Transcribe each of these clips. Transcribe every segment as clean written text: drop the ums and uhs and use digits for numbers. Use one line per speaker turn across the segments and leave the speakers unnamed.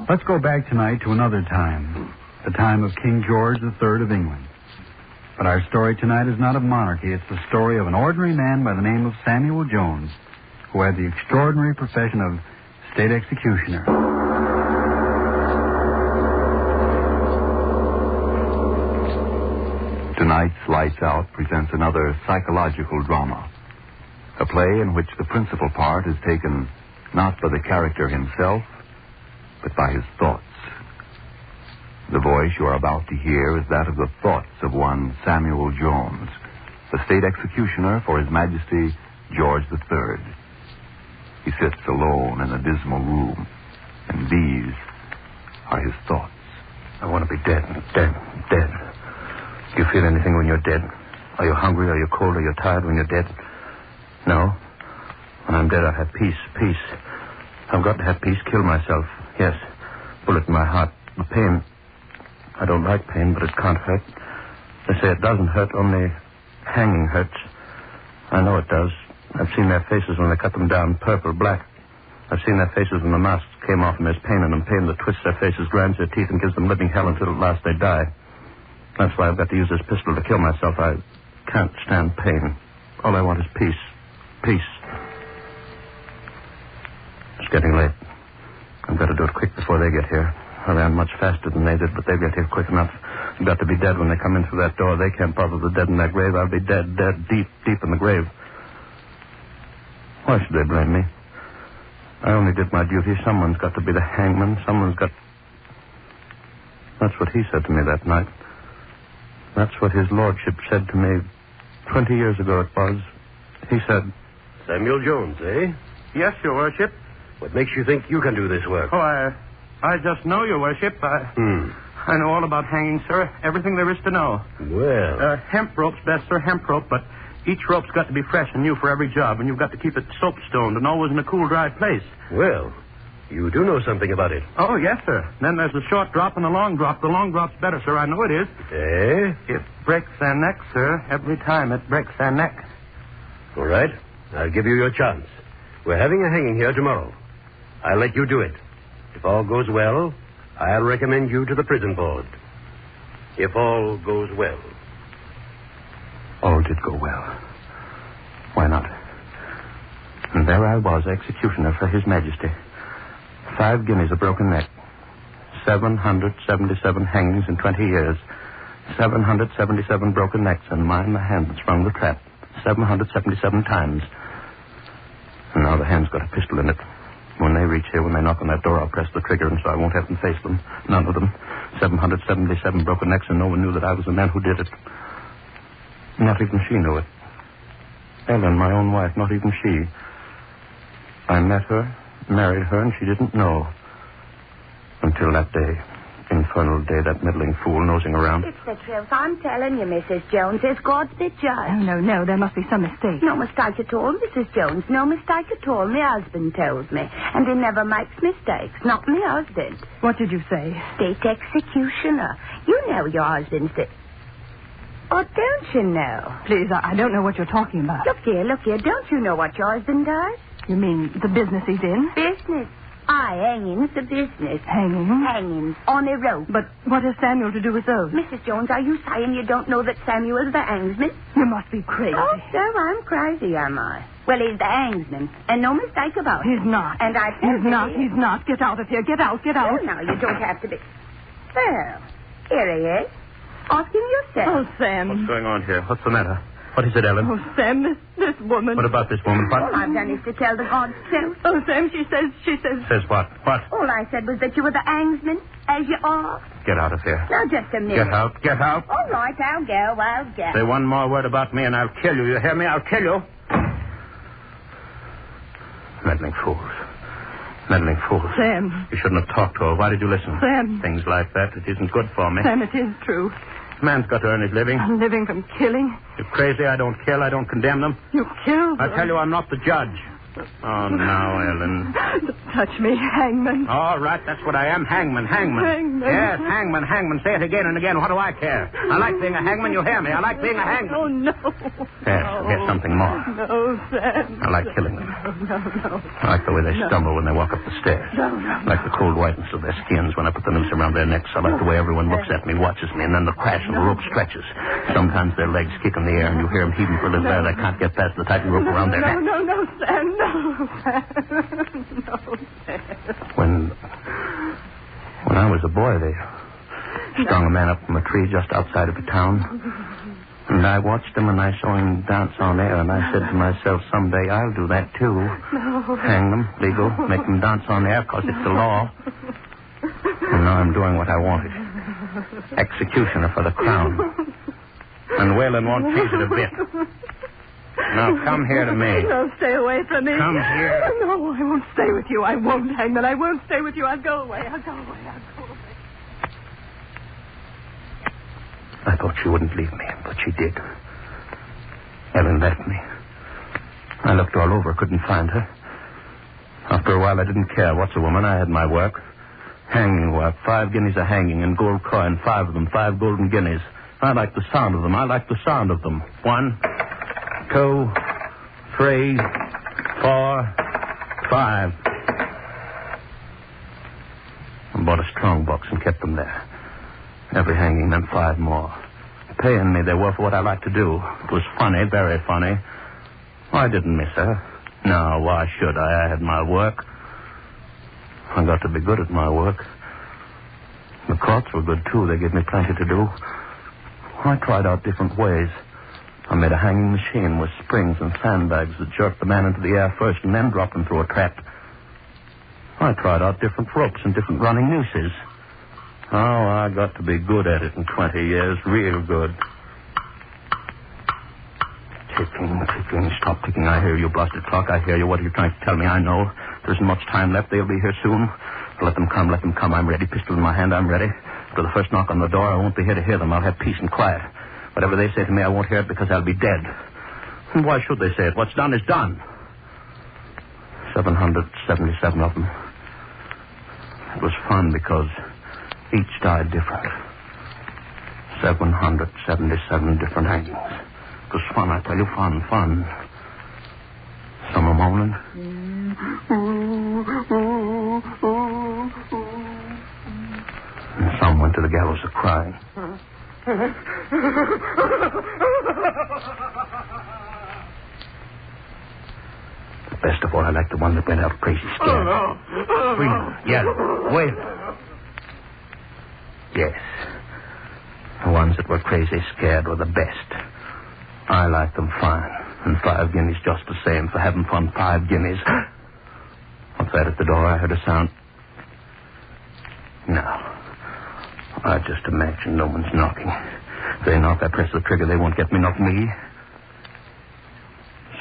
Let's go back tonight to another time, the time of King George III of England. But our story tonight is not of monarchy. It's the story of an ordinary man by the name of Samuel Jones, who had the extraordinary profession of state executioner.
Tonight's Lights Out presents another psychological drama. A play in which the principal part is taken not by the character himself, but by his thoughts. The voice you are about to hear is that of the thoughts of one Samuel Jones, the state executioner for His Majesty George III. He sits alone in a dismal room, and these are his thoughts.
I want to be dead. Do you feel anything when you're dead? Are you hungry? Are you cold? Are you tired when you're dead? No. When I'm dead, I have peace. I've got to have peace, kill myself. Yes. Bullet in my heart. The pain. I don't like pain, but it can't hurt. They say it doesn't hurt, only hanging hurts. I know it does. I've seen their faces when they cut them down, purple, black. I've seen their faces when the masks came off and there's pain in them, pain that twists their faces, grinds their teeth, and gives them living hell until at last they die. That's why I've got to use this pistol to kill myself. I can't stand pain. All I want is peace. Peace. It's getting late. I've got to do it quick before they get here. I ran much faster than they did, but they'll get here quick enough. I've got to be dead when they come in through that door. They can't bother the dead in that grave. I'll be dead, deep in the grave. Why should they blame me? I only did my duty. Someone's got to be the hangman. Someone's got... That's what he said to me that night. That's what his lordship said to me 20 years ago it was. He said...
Samuel Jones, eh?
Yes, your worship.
What makes you think you can do this work?
Oh, I just know, your worship. I know all about hanging, sir. Everything there is to know.
Well...
hemp rope's best, sir, hemp rope, but each rope's got to be fresh and new for every job, and you've got to keep it soap-stoned and always in a cool, dry place.
Well, you do know something about it.
Oh, yes, sir. Then there's the short drop and the long drop. The long drop's better, sir. I know it is.
Eh?
It breaks their neck, sir. Every time it breaks their neck.
All right. I'll give you your chance. We're having a hanging here tomorrow. I'll let you do it. If all goes well, I'll recommend you to the prison board. If all goes well.
All did go well. Why not? And there I was, executioner for His Majesty. 5 guineas a broken neck. 777 hangings in 20 years. 777 broken necks, and mine the hand that sprung the trap. 777 times. And now the hand's got a pistol in it. When they reach here, when they knock on that door, I'll press the trigger, and so I won't have to face them. None of them. 777 broken necks, and no one knew that I was the man who did it. Not even she knew it. Ellen, my own wife, not even she. I met her, married her, and she didn't know. Until that day. Infernal day, that meddling fool nosing around.
It's the truth. I'm telling you, Mrs. Jones. There's God to be judged.
No. There must be some mistake.
No mistake at all, Mrs. Jones. No mistake at all. My husband tells me. And he never makes mistakes. Not my husband.
What did you say?
State executioner. You know your husband's the... Oh, don't you know?
Please, I don't know what you're talking about.
Look here. Don't you know what your husband does?
You mean the business he's in?
Business. Hanging's the business.
Hanging?
Hanging. On a rope.
But what has Samuel to do with those?
Mrs. Jones, are you saying you don't know that Samuel's the hangsman?
You must be crazy.
Oh, so I'm crazy, am I? Well, he's the hangsman, and no mistake about it.
He's not.
And I tell you...
He's not. Get out of here. Get out.
Oh, no, you don't have to be... Well, here he is. Ask him yourself.
Oh, Sam.
What's going on here? What's the matter? What is it, Ellen?
Oh, Sam, this woman.
What about this woman? What?
All I've done is to tell the God's truth.
Oh, Sam, she says...
Says what? What?
All I said was that you were the hangsman, as you are.
Get out of here.
Now, just a minute.
Get out.
All right, I'll go.
Say one more word about me and I'll kill you. You hear me? I'll kill you. Meddling fools.
Sam.
You shouldn't have talked to her. Why did you listen?
Sam.
Things like that, it isn't good for me.
Sam, it is true.
Man's got to earn his living.
Living from killing?
You're crazy. I don't kill. I don't condemn them.
You killed them.
I tell you, I'm not the judge.
Oh, now, Ellen.
Don't touch me, hangman.
All right, that's what I am. Hangman.
Hangman.
Yes, hangman. Say it again and again. What do I care? I like being a hangman. You hear me? I like being a hangman.
Oh, no.
Yes, here's something more.
No, Sam.
I like killing them.
No.
I like the way they stumble when they walk up the stairs.
No.
I like the cold whiteness of their skins when I put the noose around their necks. I like the way everyone looks at me, watches me, and then the crash of the rope stretches. Sometimes their legs kick in the air, and you hear them heaving for a little air. They can't get past the tightened rope around their necks.
No, Sam. No, Sam.
When I was a boy, they strung a man up from a tree just outside of a town. And I watched him and I saw him dance on air, and I said to myself, someday I'll do that too.
No.
Hang them, legal, make them dance on air because it's the law. And now I'm doing what I wanted. Executioner for the crown. And Whalen won't change it a bit. Now, come here to me.
No, stay away from me.
Come here.
No, I won't stay with you. I won't, Hangman. I won't stay with you. I'll go away. I'll go away.
I thought she wouldn't leave me, but she did. Ellen left me. I looked all over, couldn't find her. After a while, I didn't care. What's a woman? I had my work. Hanging work. 5 guineas a hanging and gold coin. 5 of them. 5 golden guineas. I like the sound of them. 1, 2, 3, 4, 5. I bought a strong box and kept them there. Every hanging meant 5 more. Paying me they were for what I liked to do. It was funny, very funny. I didn't miss her. No, why should I? I had my work. I got to be good at my work. The courts were good, too. They gave me plenty to do. I tried out different ways. I made a hanging machine with springs and sandbags that jerked the man into the air first and then dropped him through a trap. I tried out different ropes and different running nooses. Oh, I got to be good at it in 20 years, real good. Ticking, stop ticking. I hear you, blasted clock. I hear you. What are you trying to tell me? I know. There isn't much time left. They'll be here soon. Let them come. I'm ready. Pistol in my hand, I'm ready. After the first knock on the door, I won't be here to hear them. I'll have peace and quiet. Whatever they say to me, I won't hear it because I'll be dead. And why should they say it? What's done is done. 777 of them. It was fun because each died different. 777 different hangings. It was fun, I tell you, fun. Some are moaning. And some went to the gallows a crying. The best of all, I like the one that went out crazy scared. Screaming, yelling, wailing. Yes. The ones that were crazy scared were the best. I like them fine. And 5 guineas just the same. For having fun, 5 guineas. What's that at the door? I heard a sound. No. I just imagine no one's knocking. If they knock, I press the trigger. They won't get me, not me.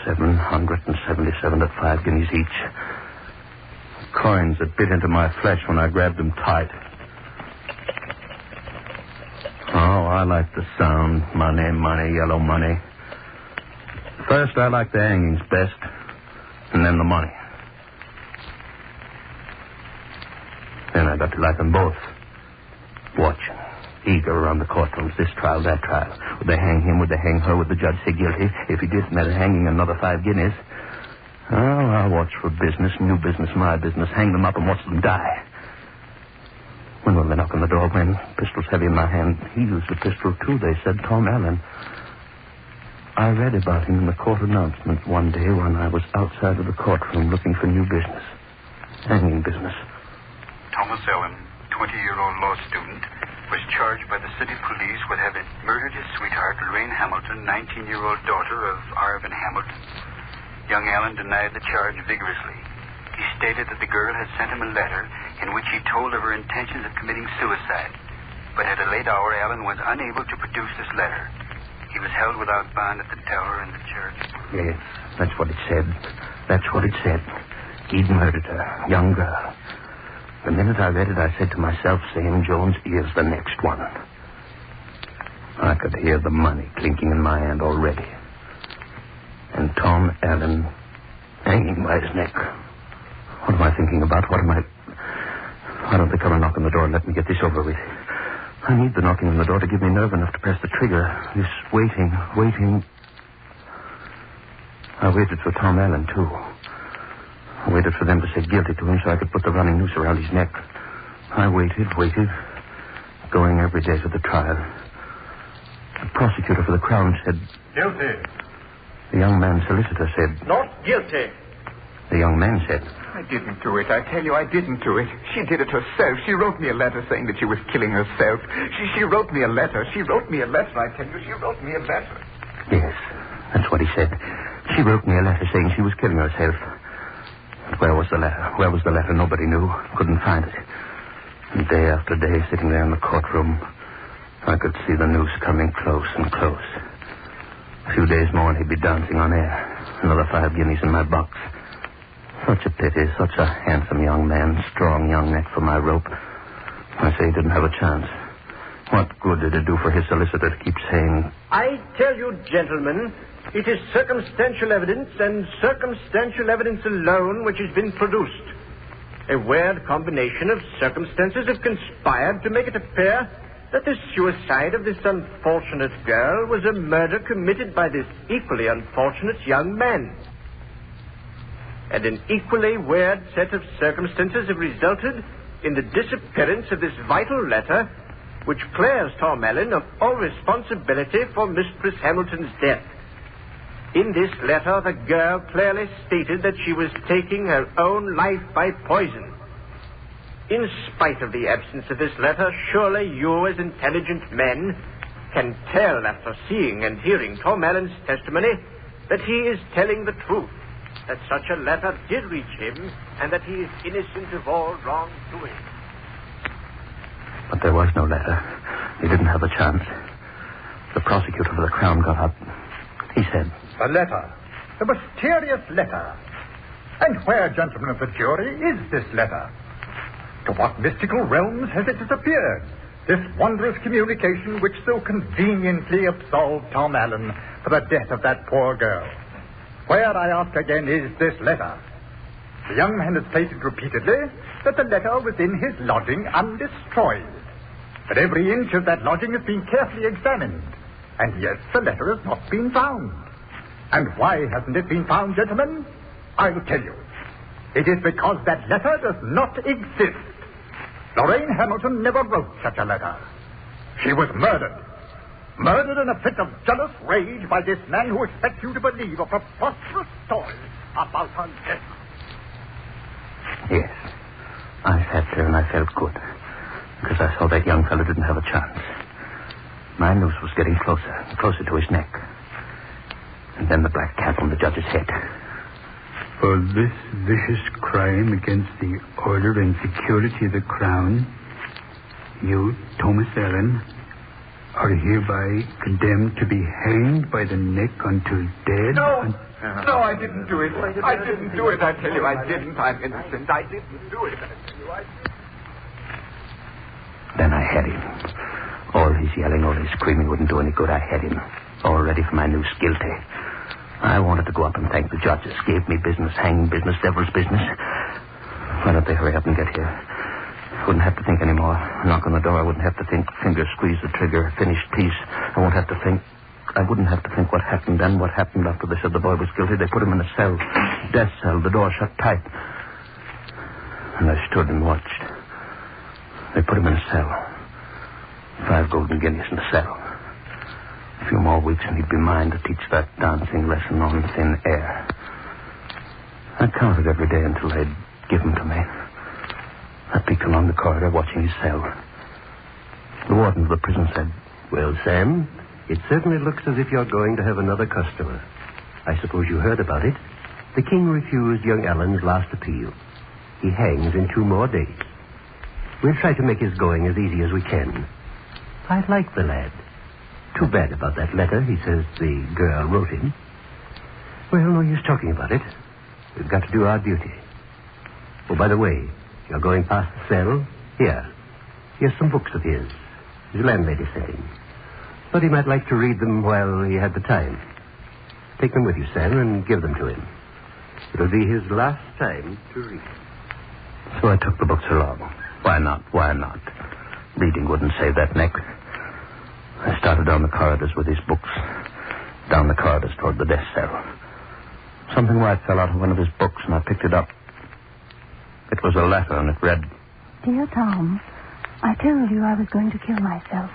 777 at 5 guineas each. Coins that bit into my flesh when I grabbed them tight. Oh, I like the sound. Money, yellow money. First, I like the hangings best, and then the money. Then I got to like them both. Watching, eager around the courtrooms, this trial, that trial. Would they hang him? Would they hang her? Would the judge say guilty? If he did, meant hanging another 5 guineas. Oh, I'll watch for business, new business, my business. Hang them up and watch them die. When will they knock on the door? When? Pistol's heavy in my hand. He used a pistol, too, they said. Tom Allen. I read about him in the court announcement one day when I was outside of the courtroom looking for new business. Hanging business.
Thomas Allen, 20-year-old law student, was charged by the city police with having murdered his sweetheart, Lorraine Hamilton, 19-year-old daughter of Arvin Hamilton. Young Allen denied the charge vigorously. He stated that the girl had sent him a letter in which he told of her intentions of committing suicide. But at a late hour, Allen was unable to produce this letter. He was held without bond at the tower in the church.
Yes, that's what it said. He'd murdered her, young girl. The minute I read it, I said to myself, Sam Jones is the next one. I could hear the money clinking in my hand already. And Tom Allen Hanging by his neck. What am I thinking about? Why don't they come and knock on the door and let me get this over with? I need the knocking on the door to give me nerve enough to press the trigger. This waiting. I waited for Tom Allen, too. I waited for them to say guilty to him so I could put the running noose around his neck. I waited, going every day to the trial. The prosecutor for the Crown said...
Guilty.
The young man's solicitor said...
Not guilty.
The young man said...
I didn't do it. I tell you, I didn't do it. She did it herself. She wrote me a letter saying that she was killing herself. She wrote me a letter. I tell you. She wrote me a letter.
Yes, that's what he said. She wrote me a letter saying she was killing herself. But where was the letter? Nobody knew. Couldn't find it. And day after day, sitting there in the courtroom, I could see the noose coming close and close. A few days more and he'd be dancing on air. Another 5 guineas in my box. Such a pity, such a handsome young man, strong young neck for my rope. I say he didn't have a chance. What good did it do for his solicitor to keep saying...
I tell you, gentlemen, it is circumstantial evidence and circumstantial evidence alone which has been produced. A weird combination of circumstances have conspired to make it appear that the suicide of this unfortunate girl was a murder committed by this equally unfortunate young man. And an equally weird set of circumstances have resulted in the disappearance of this vital letter, which clears Tom Allen of all responsibility for Mistress Hamilton's death. In this letter, the girl clearly stated that she was taking her own life by poison. In spite of the absence of this letter, surely you, as intelligent men, can tell after seeing and hearing Tom Allen's testimony that he is telling the truth, that such a letter did reach him, and that he is innocent of all wrongdoing.
But there was no letter. He didn't have a chance. The prosecutor for the Crown got up. He said...
The letter. The mysterious letter. And where, gentlemen of the jury, is this letter? To what mystical realms has it disappeared? This wondrous communication which so conveniently absolved Tom Allen for the death of that poor girl. Where, I ask again, is this letter? The young man has stated repeatedly that the letter was in his lodging undestroyed. But every inch of that lodging has been carefully examined. And yet the letter has not been found. And why hasn't it been found, gentlemen? I'll tell you. It is because that letter does not exist. Lorraine Hamilton never wrote such a letter. She was murdered. Murdered in a fit of jealous rage by this man who expects you to believe a preposterous story about her death.
Yes. I sat there and I felt good. Because I saw that young fellow didn't have a chance. My noose was getting closer and closer to his neck. And then the black cap on the judge's head.
For this vicious crime against the order and security of the Crown, you, Thomas Allen, are hereby condemned to be hanged by the neck until dead.
No, I didn't do it. I didn't do it, I tell you. I didn't. I'm innocent. I didn't do it. I tell you, I didn't.
Then I had him. All his yelling, all his screaming wouldn't do any good. I had him. All ready for my noose, guilty. I wanted to go up and thank the judges. Gave me business, hanging business, devil's business. Why don't they hurry up and get here? I wouldn't have to think anymore. Knock on the door. I wouldn't have to think. Finger squeeze the trigger. Finished piece. I wouldn't have to think what happened then, what happened after they said the boy was guilty. They put him in a cell. Death cell. The door shut tight. And I stood and watched. They put him in a cell. 5 golden guineas in the cell. A few more weeks and he'd be mine to teach that dancing lesson on thin air. I counted every day until they'd give him to me. I peeked along the corridor watching his cell. The warden of the prison said,
"Well, Sam, it certainly looks as if you're going to have another customer. I suppose you heard about it. The king refused young Allen's last appeal. He hangs in 2 more days. We'll try to make his going as easy as we can. I like the lad. Too bad about that letter he says the girl wrote him. Well, no use talking about it. We've got to do our duty. Oh, by the way, you're going past the cell? Here's some books of his. His landlady sent him. But he might like to read them while he had the time. Take them with you, Sam, and give them to him. It'll be his last time to read.
So I took the books along. Why not? Why not? Reading wouldn't save that neck. I started down the corridors with these books. Down the corridors toward the death cell. Something white fell out of one of his books, and I picked it up. It was a letter, and it read,
Dear Tom, I told you I was going to kill myself,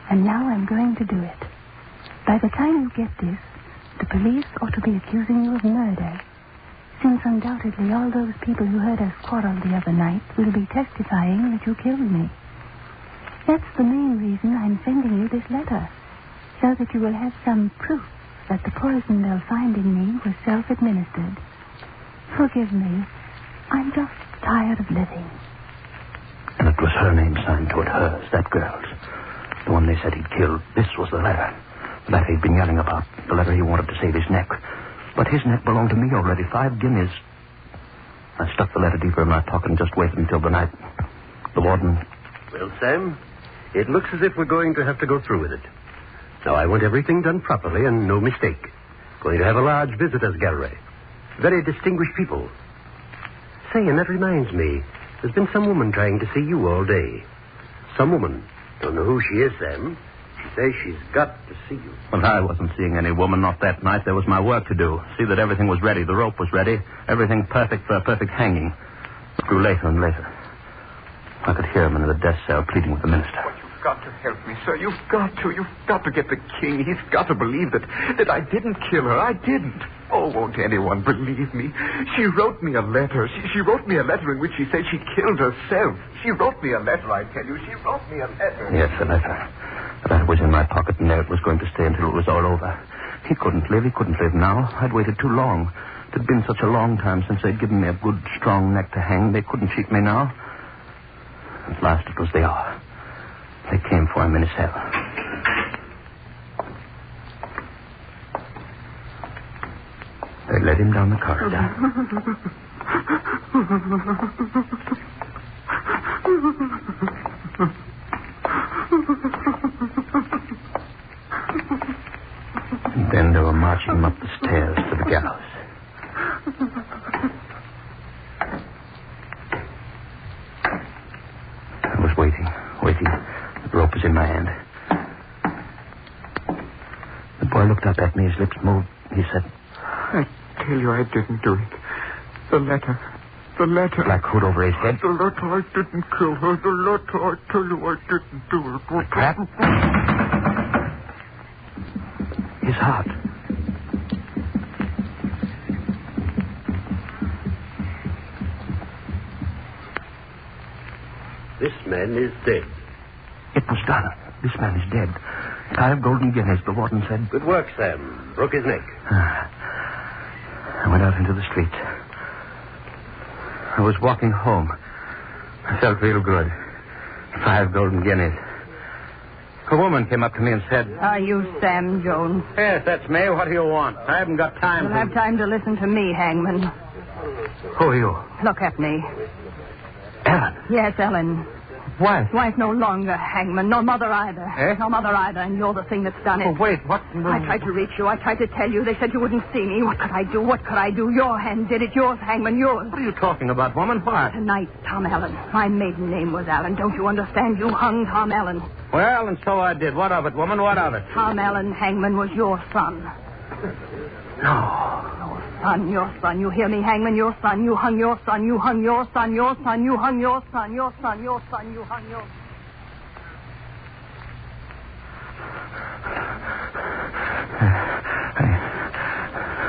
and now I'm going to do it. By the time you get this, the police ought to be accusing you of murder, since undoubtedly all those people who heard us quarrel the other night will be testifying that you killed me. That's the main reason I'm sending you this letter, so that you will have some proof that the poison they'll find in me was self-administered. Forgive me. I'm just tired of living.
and it was her name signed to it, hers, that girl's. The one they said he'd killed. This was the letter. The letter he'd been yelling about. The letter he wanted to save his neck. But his neck belonged to me already. 5 guineas. I stuck the letter deeper in my pocket and just waited until the night. The warden...
Well, Sam, it looks as if we're going to have to go through with it. Now, I want everything done properly and no mistake. Going to have a large visitors' gallery. Very distinguished people. Say, and that reminds me, there's been some woman trying to see you all day. Some woman. Don't know who she is, Sam. She says she's got to see you.
Well, I wasn't seeing any woman, not that night. There was my work to do. See that everything was ready. The rope was ready. Everything perfect for a perfect hanging. It grew later and later. I could hear him in the death cell pleading with the minister.
But you've got to help me, sir. You've got to. You've got to get the king. He's got to believe that I didn't kill her. I didn't. Oh, won't anyone believe me? She wrote me a letter. She wrote me a letter in which she said she killed herself. She wrote me a letter, I tell you. She wrote me a letter.
Yes, a letter. The letter was in my pocket, and there it was going to stay until it was all over. He couldn't live. He couldn't live now. I'd waited too long. It had been such a long time since they'd given me a good, strong neck to hang. They couldn't cheat me now. At last it was the hour. They came for him in his cell. They led him down the corridor. And then they were marching him up the stairs to the gallows. I was waiting. The rope was in my hand. The boy looked up at me. His lips moved. He said,
I tell you I didn't do it. The letter.
Black hood over his head.
The letter, I didn't kill her. The letter, I tell you I didn't do it.
The trap. His heart.
This man is dead.
It was done. This man is dead. 5 golden guineas, the warden said.
Good work, Sam. Broke his neck.
I went out into the street. I was walking home. I felt real good. 5 golden guineas. A woman came up to me and said...
Are you Sam Jones?
Yes, that's me. What do you want? I haven't got time
You'll have time to listen to me, Hangman.
Who are you?
Look at me.
Ellen.
Yes, Ellen.
Wife.
Wife no longer, Hangman. No mother either.
Eh?
No mother either, and you're the thing that's done it.
Oh, wait, what?
I tried to reach you. I tried to tell you. They said you wouldn't see me. What could I do? Your hand did it. Yours, Hangman, yours.
What are you talking about, woman? What?
Tonight, Tom Allen. My maiden name was Allen. Don't you understand? You hung Tom Allen.
Well, and so I did. What of it, woman? What of it?
Tom Allen, Hangman, was your son.
No.
Your son. You hear me, Hangman? Your son. You hung your son. You hung your son. Your son. You hung your son. Your son. Your son. You hung your son.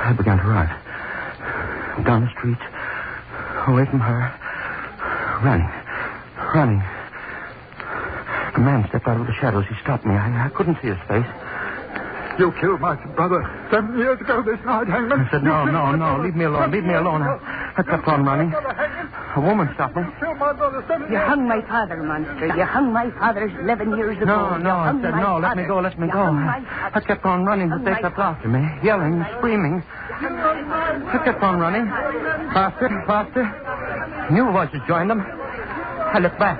I began to run. Down the street. Away from her. Running. A man stepped out of the shadows. He stopped me. I couldn't see his face.
You killed my brother 7 years ago this night, Hangman.
I said, no. Leave me alone. I kept on running. A woman stopped me.
You killed my brother 7 years
You hung my father, monster. You hung my father 11 years ago.
No, I said, no, let me go. I kept on running, but they kept after me, yelling, screaming. I kept on running. Faster. New voices joined them. I looked back.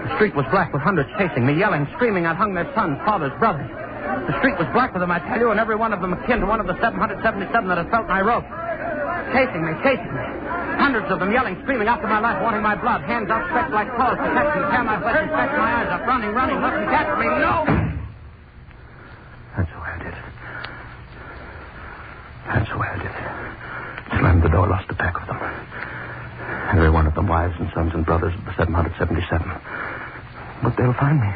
The street was black with hundreds chasing me, yelling, screaming. I'd hung their sons, fathers, brothers. The street was black with them, I tell you, and every one of them akin to one of the 777 that had felt my rope. Chasing me. Hundreds of them yelling, screaming after my life, wanting my blood. Hands outstretched like claws to catch me, tear my flesh, and stretch my eyes up. Running, mustn't catch me. No! That's the way I did it. Slammed the door, lost a pack of them. Every one of them wives and sons and brothers of the 777. But they'll find me.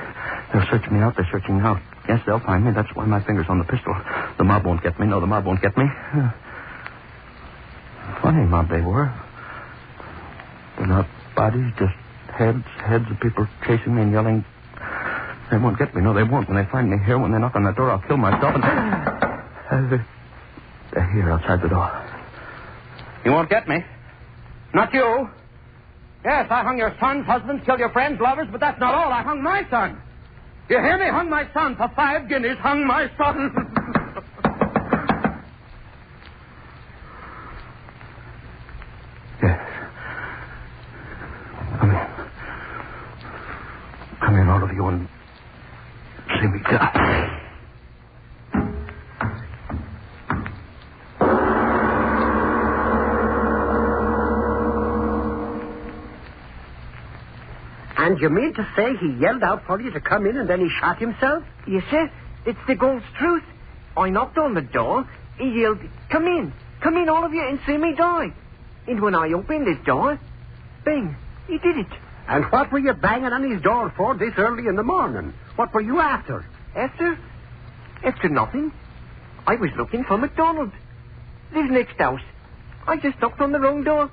They'll search me out. They're searching me out. Yes, they'll find me. That's why my finger's on the pistol. The mob won't get me. No, the mob won't get me. Funny mob they were. They're not bodies, just heads of people chasing me and yelling. They won't get me. No, they won't. When they find me here, when they knock on that door, I'll kill myself. And they're here outside the door. You won't get me. Not you. Yes, I hung your sons, husbands, killed your friends, lovers, but that's not all. I hung my son. You hear me? Hung my son for 5 guineas. Hung my son. Yes. Come in, all of you, and see me die.
And you mean to say he yelled out for you to come in and then he shot himself?
Yes, sir. It's the God's truth. I knocked on the door. He yelled, come in, all of you, and see me die. And when I opened the door, bang, he did it.
And what were you banging on his door for this early in the morning? What were you after?
After nothing. I was looking for MacDonald. Lives next house. I just knocked on the wrong door.